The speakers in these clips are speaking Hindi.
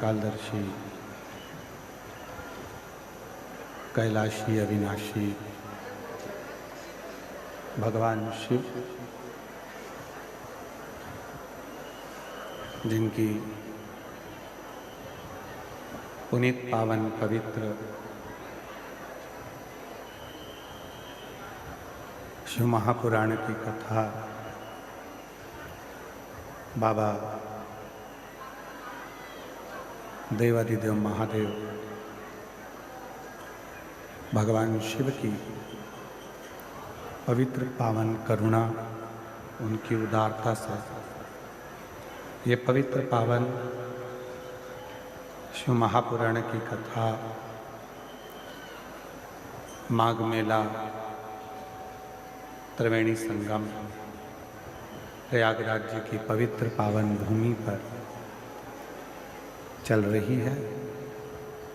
कालदर्शी कैलाशी अविनाशी भगवान शिव, जिनकी पुनीत पावन पवित्र शिव महापुराण की कथा बाबा देवादिदेव महादेव भगवान शिव की पवित्र पावन करुणा, उनकी उदारता से ये पवित्र पावन शिव महापुराण की कथा माघ मेला त्रिवेणी संगम प्रयागराज जी की पवित्र पावन भूमि पर चल रही है।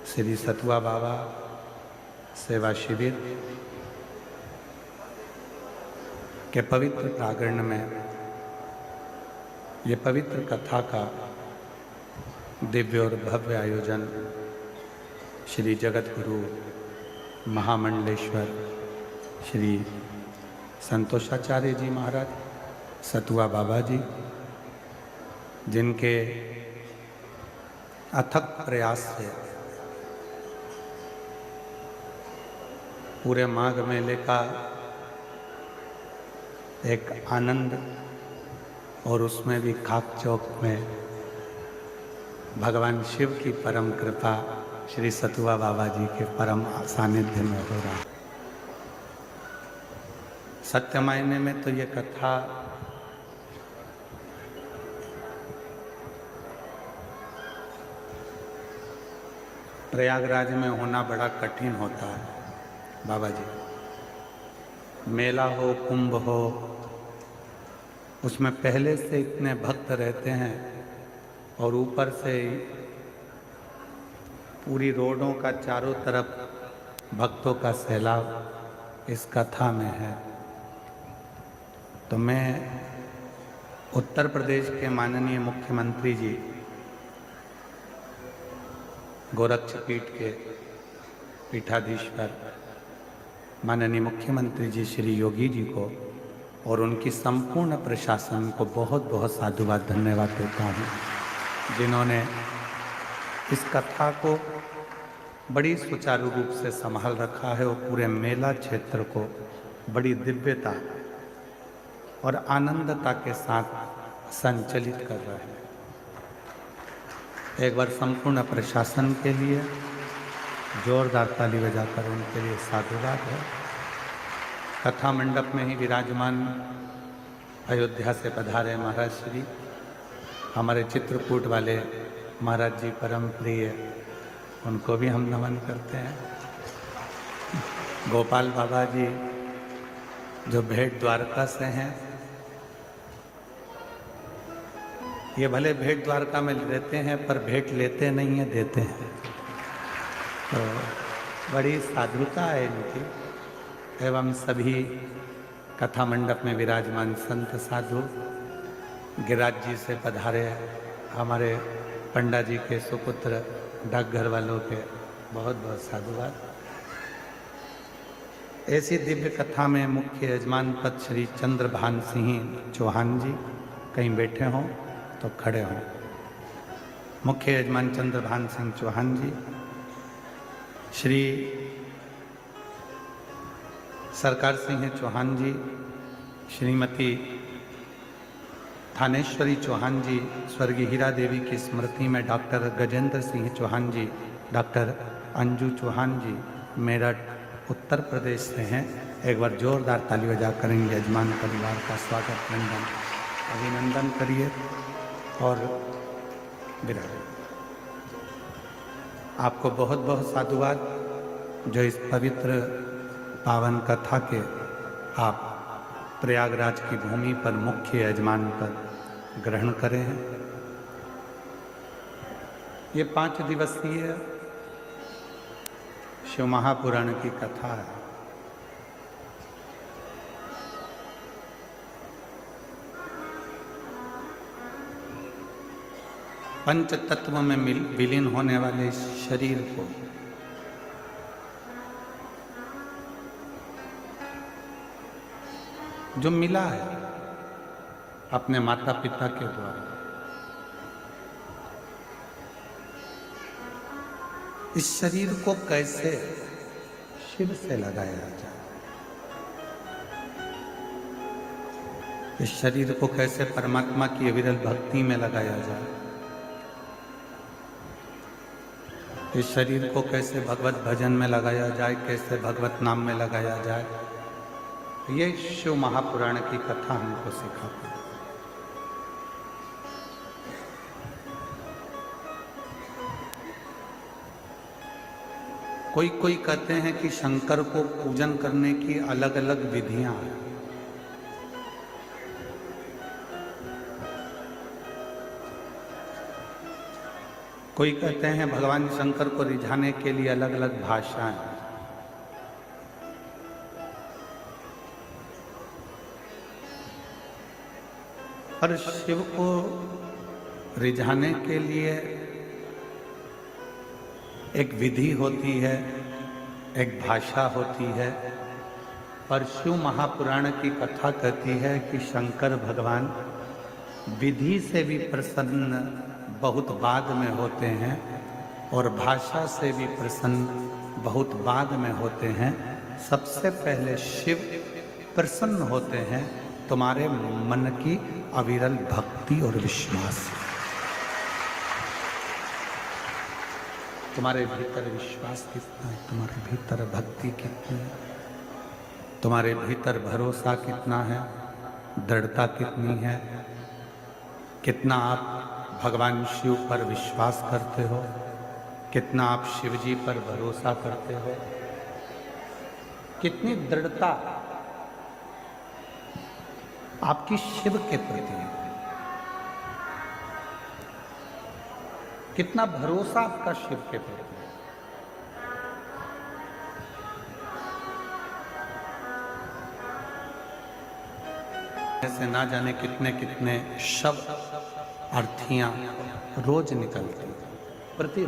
श्री सतुआ बाबा सेवा शिविर के पवित्र प्रांगण में ये पवित्र कथा का दिव्य और भव्य आयोजन श्री जगत गुरु महामंडलेश्वर श्री संतोषाचार्य जी महाराज सतुआ बाबा जी, जिनके अथक प्रयास से पूरे माघ मेले का एक आनंद, और उसमें भी खाक चौक में भगवान शिव की परम कृपा श्री सतुआ बाबा जी के परम सानिध्य में हो रहा है। सत्य मायने में तो ये कथा प्रयागराज में होना बड़ा कठिन होता है बाबा जी। मेला हो, कुंभ हो, उसमें पहले से इतने भक्त रहते हैं और ऊपर से पूरी रोडों का चारों तरफ भक्तों का सैलाब इस कथा में है। तो मैं उत्तर प्रदेश के माननीय मुख्यमंत्री जी, गोरक्षपीठ के पीठाधीश्वर माननीय मुख्यमंत्री जी श्री योगी जी को और उनकी संपूर्ण प्रशासन को बहुत बहुत साधुवाद धन्यवाद देता हूँ, जिन्होंने इस कथा को बड़ी सुचारू रूप से संभाल रखा है और पूरे मेला क्षेत्र को बड़ी दिव्यता और आनंदता के साथ संचालित कर रहे हैं। एक बार संपूर्ण प्रशासन के लिए जोरदार ताली बजाकर उनके लिए साधुवाद है। कथा मंडप में ही विराजमान अयोध्या से पधारे महाराज श्री हमारे चित्रकूट वाले महाराज जी परम प्रिय, उनको भी हम नमन करते हैं। गोपाल बाबा जी जो भेंट द्वारका से हैं, ये भले भेंट द्वारका में रहते हैं पर भेंट लेते नहीं है, देते हैं। तो बड़ी साधुता है इनकी। एवं सभी कथा मंडप में विराजमान संत साधु, गिरिराज जी से पधारे हमारे पंडा जी के सुपुत्र डाकघर वालों के बहुत बहुत साधुवाद। ऐसी दिव्य कथा में मुख्य यजमान पद श्री चंद्रभान सिंह चौहान जी, कहीं बैठे हों तो खड़े हों। मुख्य यजमान चंद्रभान सिंह चौहान जी, श्री सरकार सिंह चौहान जी, श्रीमती थानेश्वरी चौहान जी, स्वर्गीय हीरा देवी की स्मृति में डॉक्टर गजेंद्र सिंह चौहान जी, डॉक्टर अंजू चौहान जी मेरठ उत्तर प्रदेश से हैं। एक बार जोरदार ताली बजा करेंगे यजमान परिवार का स्वागत वंदन अभिनंदन करिए और विराज। आपको बहुत बहुत साधुवाद जो इस पवित्र पावन कथा के आप प्रयागराज की भूमि पर मुख्य यजमान पर ग्रहण करें हैं। ये 5 दिवसीय शिव महापुराण की कथा है। पंच तत्व में विलीन होने वाले इस शरीर को जो मिला है अपने माता पिता के द्वारा, इस शरीर को कैसे शिव से लगाया जाए, इस शरीर को कैसे परमात्मा की अविरल भक्ति में लगाया जाए, इस शरीर को कैसे भगवत भजन में लगाया जाए, कैसे भगवत नाम में लगाया जाए, ये शिव महापुराण की कथा हमको सिखाती है। कोई कहते हैं कि शंकर को पूजन करने की अलग अलग विधियां हैं। कोई कहते हैं भगवान शंकर को रिझाने के लिए अलग अलग भाषाएं हैं। पर शिव को रिझाने के लिए एक विधि होती है, एक भाषा होती है। पर शिव महापुराण की कथा कहती है कि शंकर भगवान विधि से भी प्रसन्न बहुत बाद में होते हैं और भाषा से भी प्रसन्न बहुत बाद में होते हैं। सबसे पहले शिव प्रसन्न होते हैं तुम्हारे मन की अविरल भक्ति और विश्वास। तुम्हारे भीतर विश्वास कितना है, तुम्हारे भीतर भक्ति कितनी है, तुम्हारे भीतर भरोसा कितना है, दृढ़ता कितनी है, कितना आप भगवान शिव पर विश्वास करते हो, कितना आप शिव जी पर भरोसा करते हो, कितनी दृढ़ता आपकी शिव के प्रति है, कितना भरोसा आपका शिव के प्रति है। ऐसे ना जाने कितने कितने शब्द अर्थियां रोज निकलती प्रति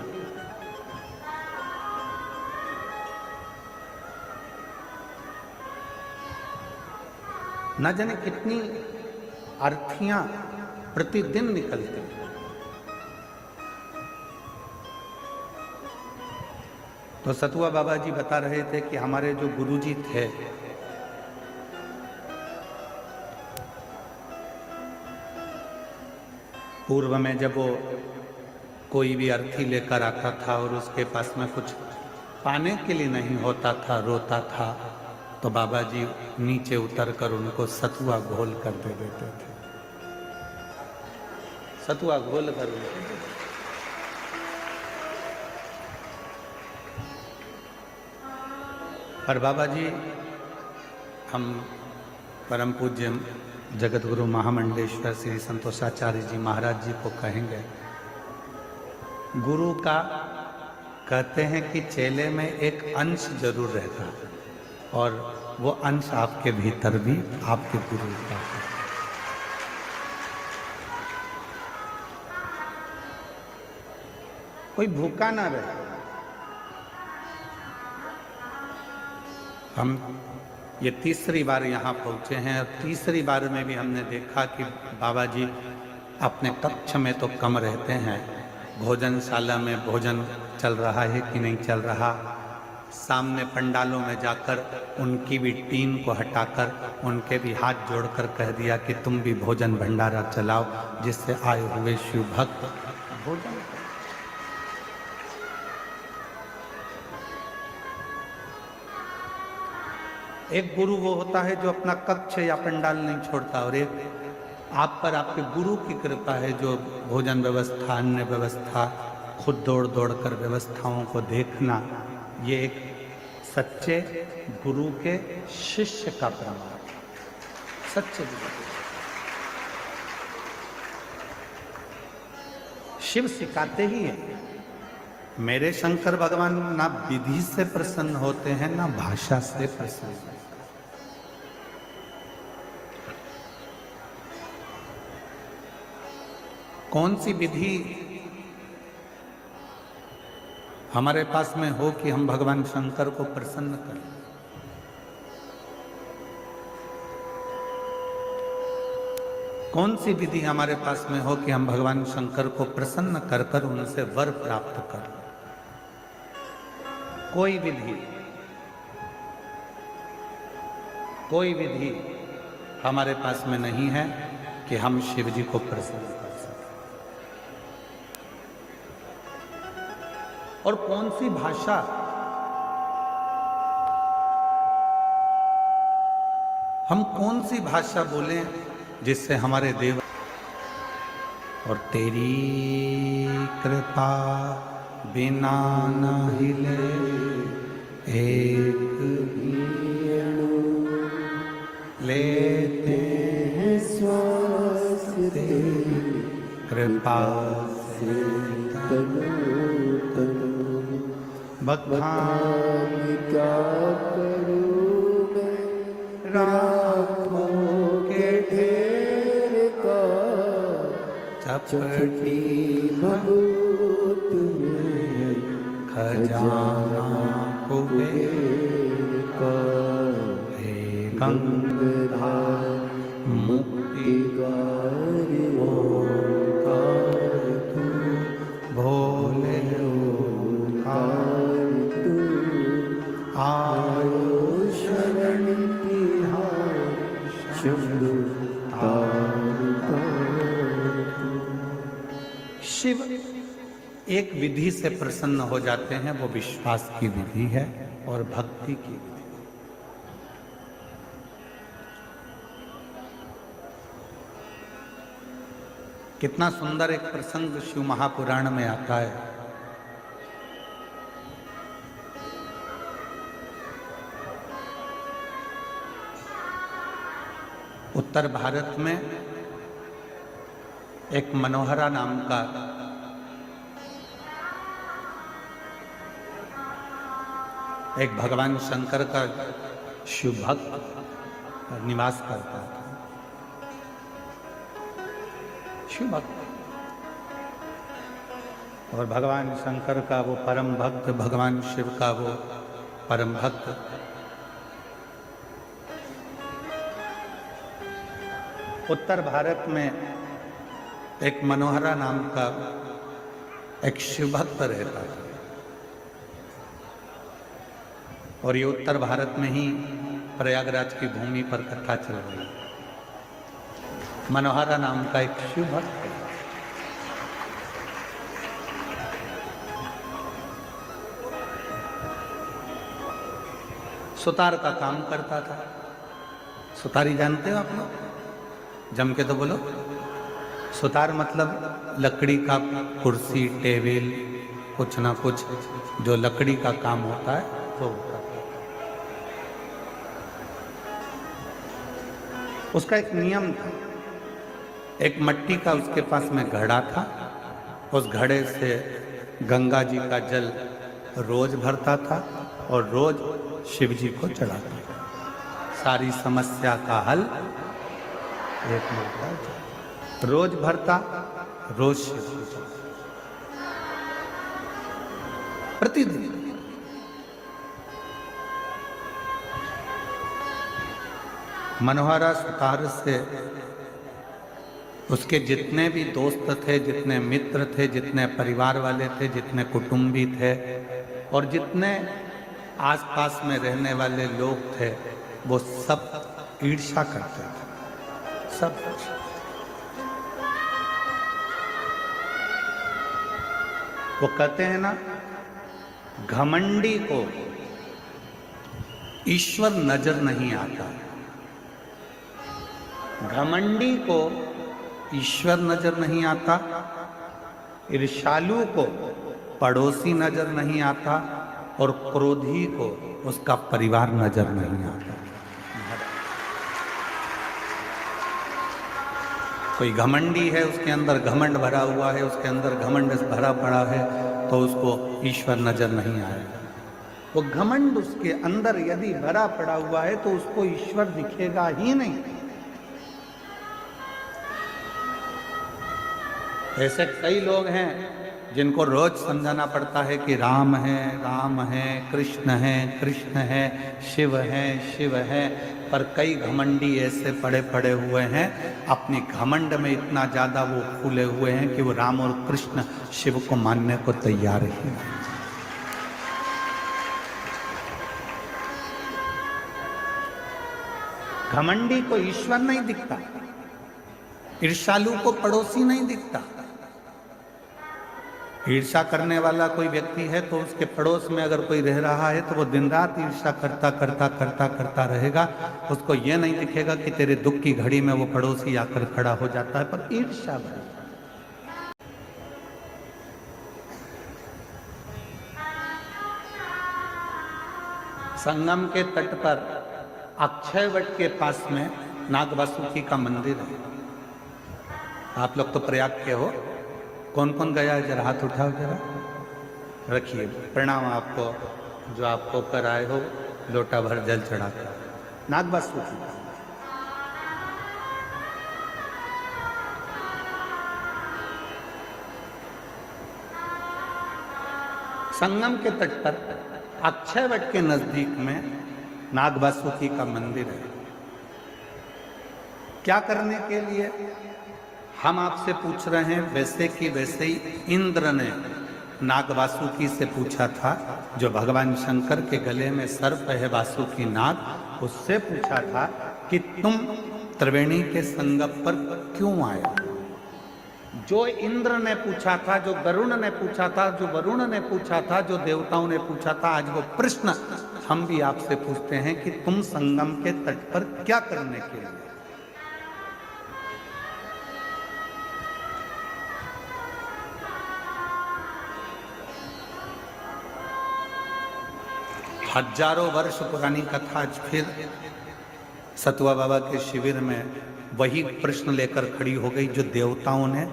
ना जाने कितनी अर्थियां प्रतिदिन निकलती हैं। तो सतुआ बाबा जी बता रहे थे कि हमारे जो गुरुजी थे पूर्व में जब वो कोई भी अर्थी लेकर आता था और उसके पास में कुछ पाने के लिए नहीं होता था, रोता था, तो बाबा जी नीचे उतरकर उनको सतुआ घोल कर दे देते थे। सतुआ घोल कर उनको दे देते। पर बाबा जी हम परम पूज्य जगत गुरु महामंडलेश्वर श्री संतोषाचार्य जी महाराज जी को कहेंगे, गुरु का कहते हैं कि चेले में एक अंश जरूर रहता है और वो अंश आपके भीतर भी आपके गुरु का है। कोई भूखा ना रहे। हम ये तीसरी बार यहाँ पहुँचे हैं और तीसरी बार में भी हमने देखा कि बाबा जी अपने कक्ष में तो कम रहते हैं, भोजनशाला में भोजन चल रहा है कि नहीं चल रहा, सामने पंडालों में जाकर उनकी भी टीन को हटाकर उनके भी हाथ जोड़कर कह दिया कि तुम भी भोजन भंडारा चलाओ, जिससे आए हुए शिव भक्त भोजन। एक गुरु वो होता है जो अपना कक्ष या पंडाल नहीं छोड़ता, और एक आप पर आपके गुरु की कृपा है जो भोजन व्यवस्था, अन्य व्यवस्था, खुद दौड़ दौड़ कर व्यवस्थाओं को देखना, ये एक सच्चे गुरु के शिष्य का प्रमाण। सच्चे गुरु शिव सिखाते ही है। मेरे शंकर भगवान ना विधि से प्रसन्न होते हैं ना भाषा से प्रसन्न। कौन सी विधि हमारे पास में हो कि हम भगवान शंकर को प्रसन्न करें। कौन सी विधि हमारे पास में हो कि हम भगवान शंकर को प्रसन्न कर कर उनसे वर प्राप्त करें? कोई विधि हमारे पास में नहीं है कि हम शिव जी को प्रसन्न कर सकें। और कौन सी भाषा हम कौन सी भाषा बोलें जिससे हमारे देव और तेरी कृपा बिना न हिले एक भी अणु लेते हैं श्वास तेरी कृपा से तनु तनु बखान क्या करूं मैं रातों के ढेर का चपटी भभूत में खजाना कुबेर का हे गंगाधर मुक्तिदार ओंकार तू भोले ओंकार तू आयो शरण तिहार शंभु शिव एक विधि से प्रसन्न हो जाते हैं, वो विश्वास की विधि है और भक्ति की विधि। कितना सुंदर एक प्रसंग शिव महापुराण में आता है। उत्तर भारत में एक मनोहरा नाम का एक भगवान शंकर का शिव भक्त निवास करता था। शिव भक्त और भगवान शंकर का वो परम भक्त, भगवान शिव का वो परम भक्त उत्तर भारत में एक मनोहरा नाम का एक शिव भक्त रहता था। और ये उत्तर भारत में ही प्रयागराज की भूमि पर कथा चल रही है। मनोहरा नाम का एक शिव भक्त है। सुतार का काम करता था। सुतारी जानते हो आप लोग? जम के तो बोलो। सुतार मतलब लकड़ी का कुर्सी टेबल कुछ ना कुछ जो लकड़ी का काम होता है वो होता है। उसका एक नियम था। एक मट्टी का उसके पास में घड़ा था। उस घड़े से गंगा जी का जल रोज भरता था और रोज शिव जी को चढ़ाता था। सारी समस्या का हल एक मिनट रोज भरता, रोज शिव जी प्रतिदिन। मनोहरा सुतार से उसके जितने भी दोस्त थे, जितने मित्र थे, जितने परिवार वाले थे, जितने कुटुंबी थे और जितने आसपास में रहने वाले लोग थे, वो सब ईर्ष्या करते थे। सब वो कहते हैं ना, घमंडी को ईश्वर नजर नहीं आता। घमंडी को ईश्वर नजर नहीं आता, ईर्ष्यालु को पड़ोसी नजर नहीं आता और क्रोधी को उसका परिवार नजर नहीं आता। कोई घमंडी है, उसके अंदर घमंड भरा हुआ है, उसके अंदर घमंड भरा पड़ा है, तो उसको ईश्वर नजर नहीं आएगा। वो घमंड उसके अंदर यदि भरा पड़ा हुआ है तो उसको ईश्वर दिखेगा ही नहीं। ऐसे कई लोग हैं जिनको रोज समझाना पड़ता है कि राम है, कृष्ण है, शिव है, पर कई घमंडी ऐसे पड़े पड़े हुए हैं, अपनी घमंड में इतना ज़्यादा वो फूले हुए हैं कि वो राम और कृष्ण शिव को मानने को तैयार ही नहीं। घमंडी को ईश्वर नहीं दिखता, ईर्ष्यालु को पड़ोसी नहीं दिखता। ईर्ष्या करने वाला कोई व्यक्ति है तो उसके पड़ोस में अगर कोई रह रहा है तो वो दिन रात ईर्ष्या करता रहेगा। उसको ये नहीं दिखेगा कि तेरे दुख की घड़ी में वो पड़ोसी आकर खड़ा हो जाता है, पर ईर्ष्या भरा। संगम के तट पर अक्षय वट के पास में नागवासुकी का मंदिर है। आप लोग तो प्रयाग के हो, कौन कौन गया है जरा हाथ उठाओ, जरा रखिए। प्रणाम आपको, जो आप होकर आए हो लोटा भर जल चढ़ाकर। नागवासुकी संगम के तट पर अक्षय वट के नजदीक में नागवासुकी का मंदिर है। क्या करने के लिए हम आपसे पूछ रहे हैं? वैसे कि वैसे ही इंद्र ने नागवासुकी से पूछा था, जो भगवान शंकर के गले में सर्प है वासुकी नाग, उससे पूछा था कि तुम त्रिवेणी के संगम पर क्यों आए? जो इंद्र ने पूछा था, जो गरुण ने पूछा था, जो वरुण ने पूछा था, जो देवताओं ने पूछा था, आज वो प्रश्न हम भी आपसे पूछते हैं कि तुम संगम के तट पर क्या करने के लिए? हजारों वर्ष पुरानी कथा आज फिर सतुआ बाबा के शिविर में वही प्रश्न लेकर खड़ी हो गई, जो देवताओं ने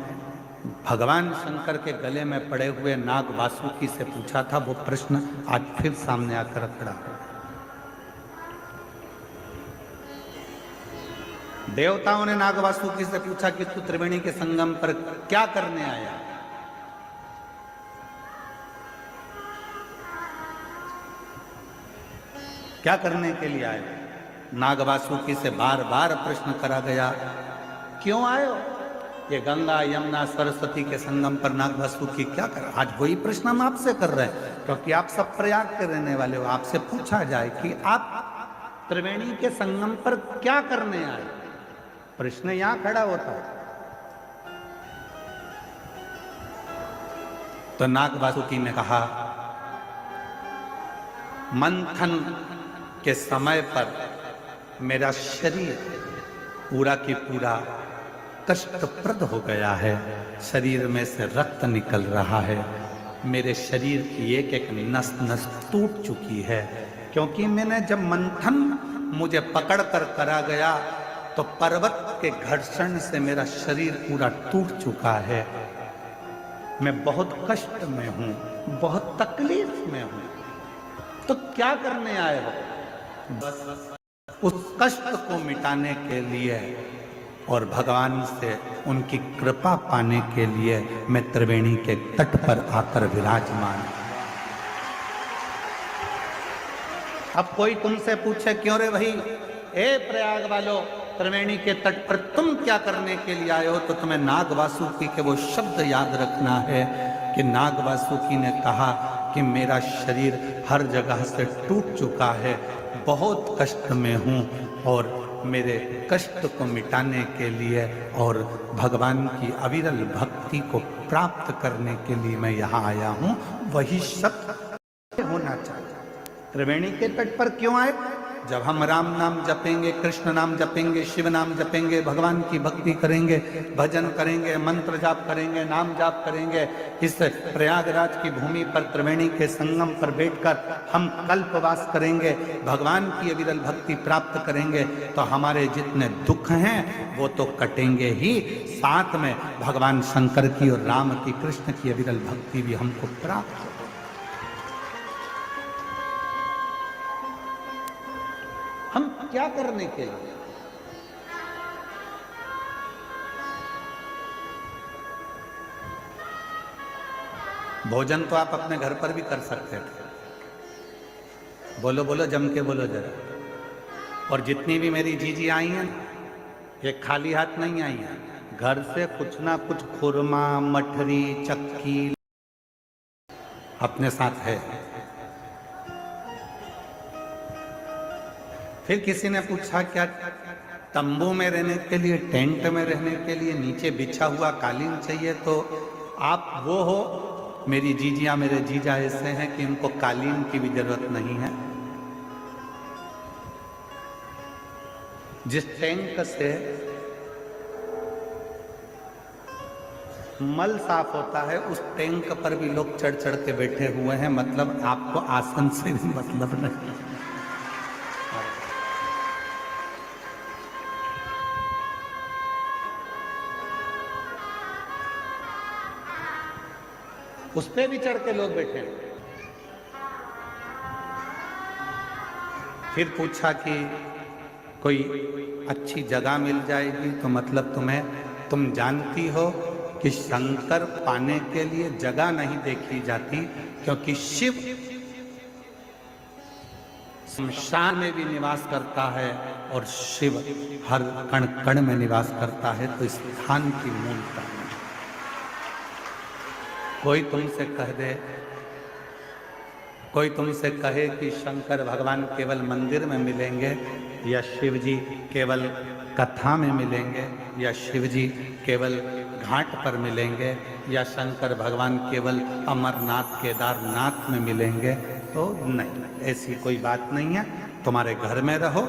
भगवान शंकर के गले में पड़े हुए नाग वासुकी से पूछा था। वो प्रश्न आज फिर सामने आकर खड़ा हो। देवताओं ने नाग वासुकी से पूछा कि तू त्रिवेणी के संगम पर क्या करने आया? क्या करने के लिए आए? नाग वासुकी से बार बार प्रश्न करा गया, क्यों आए हो? ये गंगा यमुना सरस्वती के संगम पर नाग वासुकी क्या कर? आज वही प्रश्न हम आपसे कर रहे हैं, क्योंकि आप सब प्रयाग के रहने वाले हो। आपसे पूछा जाए कि आप त्रिवेणी के संगम पर क्या करने आए, प्रश्न यहां खड़ा होता है। तो नाग वासुकी ने कहा, मंथन के समय पर मेरा शरीर पूरा की पूरा कष्टप्रद हो गया है, शरीर में से रक्त निकल रहा है, मेरे शरीर की एक एक नस नस टूट चुकी है, क्योंकि मैंने जब मंथन मुझे पकड़ कर करा गया तो पर्वत के घर्षण से मेरा शरीर पूरा टूट चुका है। मैं बहुत कष्ट में हूं, बहुत तकलीफ में हूं। तो क्या करने आए हो? बस उस कष्ट को मिटाने के लिए और भगवान से उनकी कृपा पाने के लिए मैं त्रिवेणी के तट पर आकर विराजमान। अब कोई तुमसे पूछे, क्यों रे भाई, ए प्रयाग वालों, त्रिवेणी के तट पर तुम क्या करने के लिए आए हो? तो तुम्हें नाग वासुकी के वो शब्द याद रखना है कि नाग वासुकी ने कहा कि मेरा शरीर हर जगह से टूट चुका है, बहुत कष्ट में हूँ, और मेरे कष्ट को मिटाने के लिए और भगवान की अविरल भक्ति को प्राप्त करने के लिए मैं यहाँ आया हूँ। वही शब्द होना चाहिए। त्रिवेणी के तट पर क्यों आए? जब हम राम नाम जपेंगे, कृष्ण नाम जपेंगे, शिव नाम जपेंगे, भगवान की भक्ति करेंगे, भजन करेंगे, मंत्र जाप करेंगे, नाम जाप करेंगे, इस प्रयागराज की भूमि पर त्रिवेणी के संगम पर बैठकर हम कल्पवास करेंगे, भगवान की अविरल भक्ति प्राप्त करेंगे, तो हमारे जितने दुख हैं वो तो कटेंगे ही, साथ में भगवान शंकर की और राम की, कृष्ण की अविरल भक्ति भी हमको प्राप्त हो। हम क्या करने के लिए? भोजन तो आप अपने घर पर भी कर सकते थे। बोलो बोलो, जम के बोलो जरा। और जितनी भी मेरी जीजी आई हैं, ये खाली हाथ नहीं आई हैं, घर से कुछ ना कुछ खुरमा, मठरी, चक्की अपने साथ है। फिर किसी ने पूछा क्या तंबू में रहने के लिए, टेंट में रहने के लिए नीचे बिछा हुआ कालीन चाहिए? तो आप वो हो, मेरी जीजियां, मेरे जीजा ऐसे हैं कि इनको कालीन की भी जरूरत नहीं है। जिस टैंक से मल साफ होता है, उस टैंक पर भी लोग चढ़ चढ़ के बैठे हुए हैं। मतलब आपको आसन से भी मतलब नहीं। उस पे भी चढ़ के लोग बैठे हैं। फिर पूछा कि कोई अच्छी जगह मिल जाएगी तो मतलब तुम जानती हो कि शंकर पाने के लिए जगह नहीं देखी जाती, क्योंकि शिव शमशान में भी निवास करता है और शिव हर कण कण में निवास करता है। तो स्थान की मूलता नहीं। कोई तुमसे कह दे, कोई तुमसे कहे कि शंकर भगवान केवल मंदिर में मिलेंगे, या शिव जी केवल कथा में मिलेंगे, या शिव जी केवल घाट पर मिलेंगे, या शंकर भगवान केवल अमरनाथ केदारनाथ में मिलेंगे, तो नहीं, ऐसी कोई बात नहीं है। तुम्हारे घर में रहो,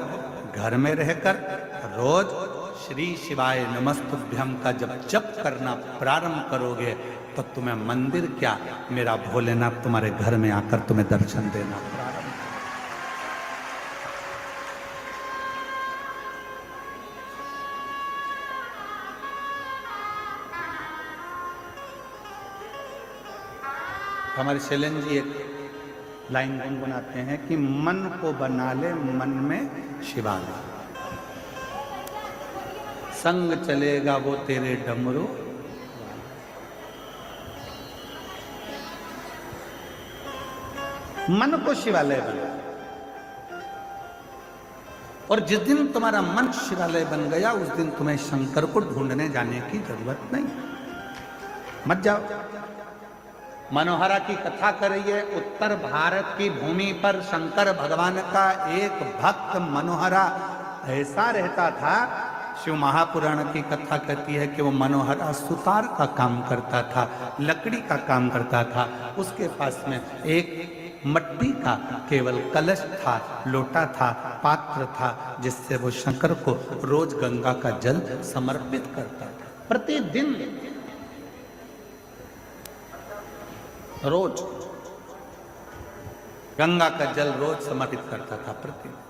घर में रहकर रोज श्री शिवाय नमस्तुभ्यम का जब जप करना प्रारंभ करोगे तो तुम्हें मंदिर क्या, मेरा भोलेनाथ तुम्हारे घर में आकर तुम्हें दर्शन देना प्रारंभ। हमारे शैलेंद्र जी एक लाइन गुनगुनाते हैं कि मन को बना ले मन में शिवालय, संग चलेगा वो तेरे डमरू। मन को शिवालय बना, और जिस दिन तुम्हारा मन शिवालय बन गया उस दिन तुम्हें शंकर को ढूंढने जाने की जरूरत नहीं। मत जाओ। मनोहरा की कथा करिए। उत्तर भारत की भूमि पर शंकर भगवान का एक भक्त मनोहरा ऐसा रहता था। शिव महापुराण की कथा कहती है कि वो मनोहरा सुतार का काम करता था, लकड़ी का काम करता था। उसके पास में एक मट्टी का केवल कलश था, लोटा था, पात्र था, जिससे वो शंकर को रोज गंगा का जल समर्पित करता था। प्रतिदिन रोज गंगा का जल रोज समर्पित करता था, प्रतिदिन।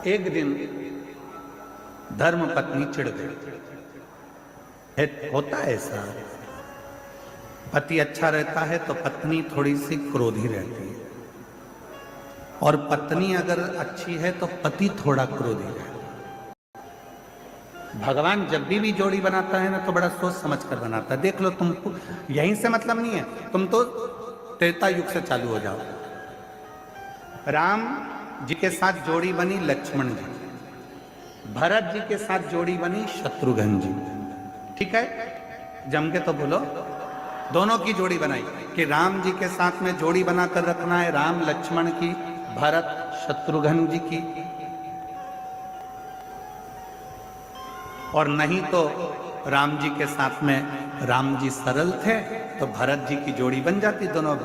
एक दिन धर्म पत्नी चिढ़ गई। होता है ऐसा, पति अच्छा रहता है तो पत्नी थोड़ी सी क्रोधी रहती है, और पत्नी अगर अच्छी है तो पति थोड़ा क्रोधी रहता है। भगवान जब भी जोड़ी बनाता है ना तो बड़ा सोच समझ कर बनाता है। देख लो, तुमको यहीं से मतलब नहीं है, तुम तो त्रेता युग से चालू हो जाओ। राम जी के साथ जोड़ी बनी लक्ष्मण जी, भरत जी के साथ जोड़ी बनी शत्रुघ्न जी। ठीक है, जम के तो बोलो। दोनों की जोड़ी बनाई कि राम जी के साथ में जोड़ी बनाकर रखना है, राम लक्ष्मण की, भरत शत्रुघ्न जी की। और नहीं तो राम जी के साथ में राम जी सरल थे तो भरत जी की जोड़ी बन जाती, दोनों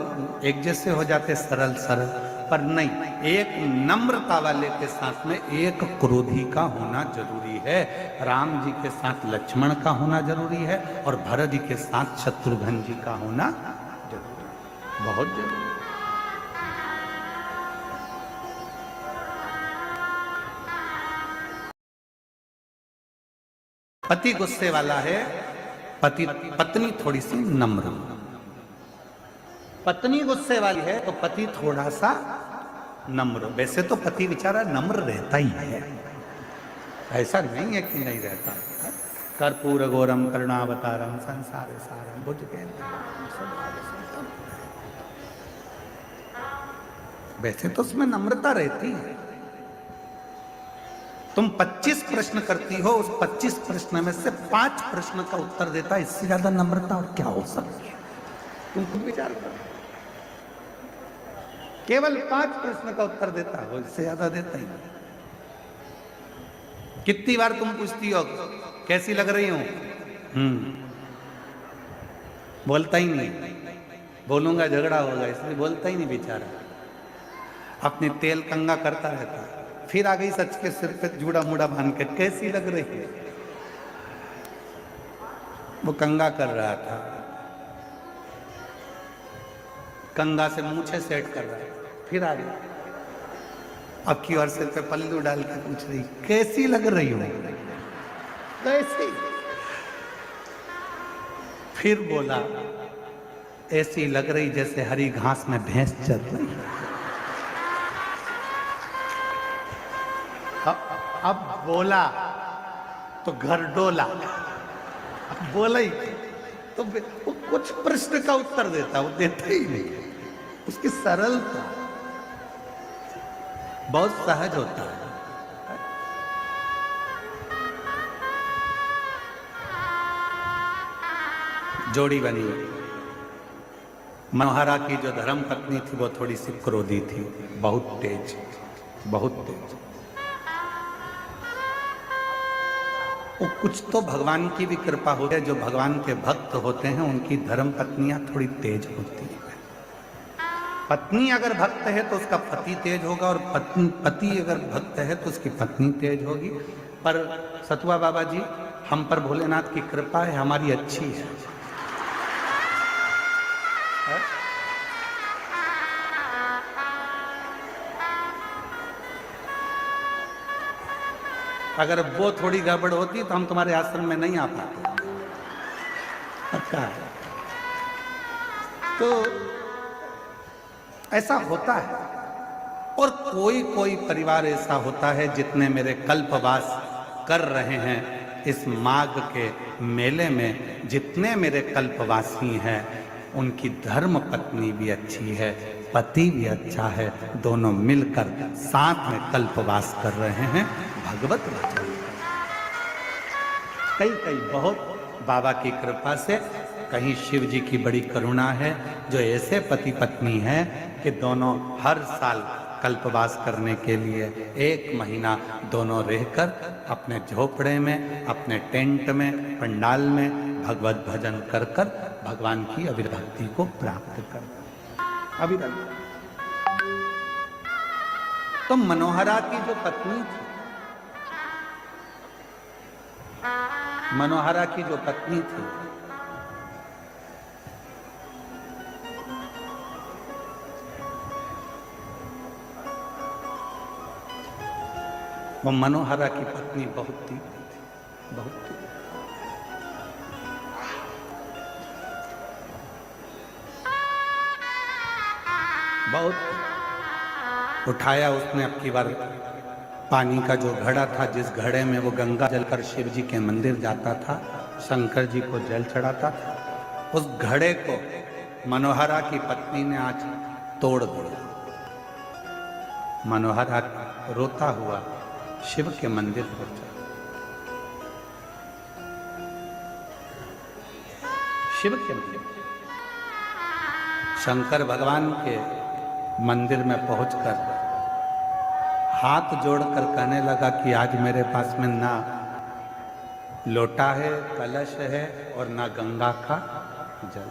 एक जैसे हो जाते, सरल सरल। पर नहीं, एक नम्रता वाले के साथ में एक क्रोधी का होना जरूरी है। राम जी के साथ लक्ष्मण का होना जरूरी है, और भरत जी के साथ शत्रुघ्न जी का होना जरूरी है, बहुत जरूरी है। पति गुस्से वाला है, पत्नी थोड़ी सी नम्र। पत्नी गुस्से वाली है तो पति थोड़ा सा नम्र। वैसे तो पति बेचारा नम्र रहता ही है, ऐसा नहीं है कि नहीं रहता है। कर्पूर गौरम करुणावतारम संसार सारम बुझ गए। वैसे तो उसमें नम्रता रहती है। तुम 25 प्रश्न करती हो, उस 25 प्रश्न में से 5 प्रश्न का उत्तर देता है, इससे ज्यादा नम्रता और क्या हो सकती है? तुम खुद विचार करो। केवल 5 प्रश्न का उत्तर देता हो, इससे ज्यादा देता ही नहीं। कितनी बार तुम पूछती हो कैसी लग रही हूं? बोलता ही नहीं। बोलूंगा झगड़ा होगा, इसलिए बोलता ही नहीं बेचारा। अपने तेल कंगा करता रहता है। फिर आ गई सच के सिर पे जूड़ा मुड़ा बांध के, कैसी लग रही है? वो कंगा कर रहा था, कंगा से मूछे सेट कर रहा है। फिर आ गई, अब की और सिर पे पल्लू डाल के पूछ रही कैसी लग रही हूं? कैसी? फिर बोला ऐसी लग रही जैसे हरी घास में भैंस चल रही है। अब बोला तो घर डोला। अब बोला ही तो वो कुछ प्रश्न का उत्तर देता, वो देता ही नहीं। उसकी सरलता बहुत सहज होता है। जोड़ी बनी। मनोहरा की जो धर्म पत्नी थी वो थोड़ी सी क्रोधी थी, बहुत तेज, बहुत तेज। वो कुछ तो भगवान की भी कृपा होती है, जो भगवान के भक्त होते हैं उनकी धर्म पत्नियां थोड़ी तेज होती हैं। पत्नी अगर भक्त है तो उसका पति तेज होगा, और पति अगर भक्त है तो उसकी पत्नी तेज होगी। पर सतुआ बाबा जी, हम पर भोलेनाथ की कृपा है, हमारी अच्छी है। अगर वो थोड़ी गड़बड़ होती तो हम तुम्हारे आश्रम में नहीं आ पाते। अच्छा, तो ऐसा होता है। और कोई कोई परिवार ऐसा होता है, जितने मेरे कल्पवास कर रहे हैं इस माघ के मेले में, जितने मेरे कल्पवासी हैं उनकी धर्म पत्नी भी अच्छी है, पति भी अच्छा है, दोनों मिलकर साथ में कल्पवास कर रहे हैं भगवत वचन। कई बहुत बाबा की कृपा से, कहीं शिव जी की बड़ी करुणा है, जो ऐसे पति पत्नी हैं कि दोनों हर साल कल्पवास करने के लिए 1 महीना दोनों रहकर अपने झोपड़े में, अपने टेंट में, पंडाल में भगवत भजन कर कर भगवान की अविरत भक्ति को प्राप्त कर। अविरत। तो मनोहरा की जो पत्नी थी, मनोहरा की जो पत्नी थी, वो मनोहरा की पत्नी बहुत तीव्र थी, बहुत तीव्र। बहुत उठाया उसने अब की बार पानी का जो घड़ा था, जिस घड़े में वो गंगा जल कर शिव जी के मंदिर जाता था, शंकर जी को जल चढ़ाता था, उस घड़े को मनोहरा की पत्नी ने आज तोड़ दिया। मनोहरा रोता हुआ शिव के मंदिर पहुंचा। शिव के मंदिर, शंकर भगवान के मंदिर में पहुंचकर हाथ जोड़कर कहने लगा कि आज मेरे पास में ना लोटा है, कलश है, और ना गंगा का जल,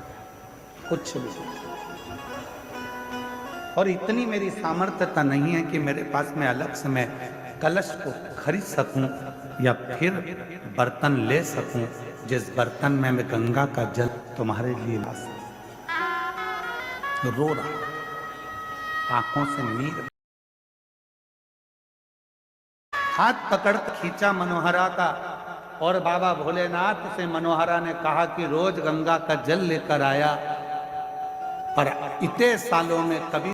कुछ भी। और इतनी मेरी सामर्थ्यता नहीं है कि मेरे पास में अलग से मैं कलश को खरीद सकूं या फिर बर्तन ले सकूं जिस बर्तन में मैं गंगा का जल तुम्हारे लिए ला सकूं। रो रहा, आंखों से नीर, हाथ पकड़ खींचा मनोहरा का, और बाबा भोलेनाथ से मनोहरा ने कहा कि रोज गंगा का जल लेकर आया, पर इतने सालों में कभी